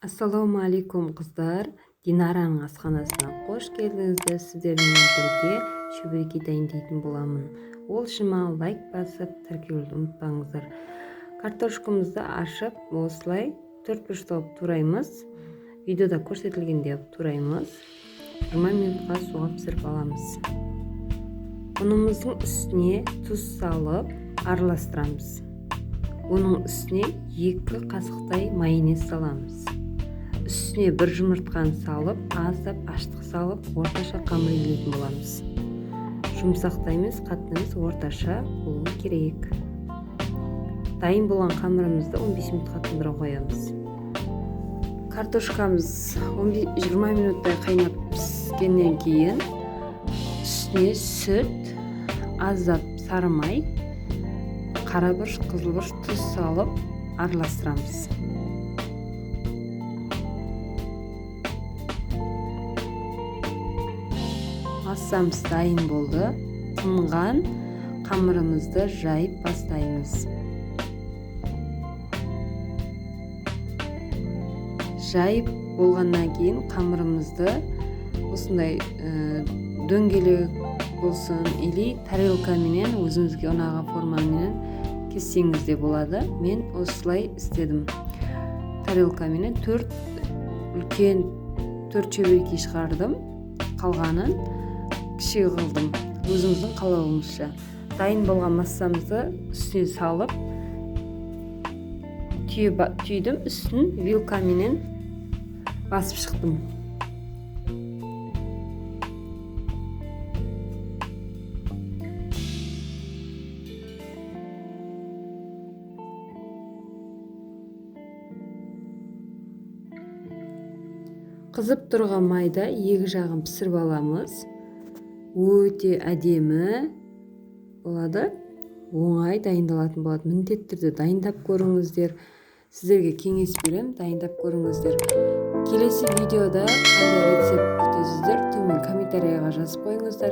Ассаламу алейкум қыздар. Динараның асханасына қош келдіңіздер. Сіздермен бірге шөбереке дайындайтын боламын. Ол үшін маған лайк басып, тіркелуді ұмытпаңыздар. Картошкамызды ашып, осылай 4-5 қылып тураймыз. Видеода көрсетілгендей тураймыз. 20 минутқа суға пісіріп аламыз. Ұнымыздың үстіне тұз салып, араластырамыз. Оның үстіне 2 қасықтай майонез саламыз. Үстіне 1 жұмыртқаны салып, аздап аштық салып, орташа қамыр илейтін боламыз. Жұмсақта емес, қатты емес, орташа болуы керек. Дайын болған қамырымызды 15 минутқа тұндыра қоямыз. Картошкамыз 20 минуттай қайнап піскеннен кейін үстіне сүт, аздап сары май, қара бұрыш, қызыл бұрыш, тұз салып араластырамыз. Массамыз дайын болды. Тынған қамырымызды жайып бастаймыз. Жайып болғаннан кейін қамырымызды осындай дөңгелек болсын, или тарелкаменен өзіңізге ұнаған формамен кессеңіз де болады. Мен осылай істедім. Тарелкаменен 4 үлкен 4 шөбереке шығардым. Қалғанын кіші қылдым. Өзіңіздің қалауыңызша. Дайын болған массамызды үстіне салып, түйдім, үстін вилкаменен басып шықтым. Қызып тұрған майда екі жағын пісіріп аламыз. Өте әдемі болады. Оңай дайындалатын болады. Міндетті түрде дайындап көріңіздер. Сіздерге кеңес берем, дайындап көріңіздер. Келесі видеода қандай рецепт күтесіздер? Төмен комментарияға жазып қойыңыздар.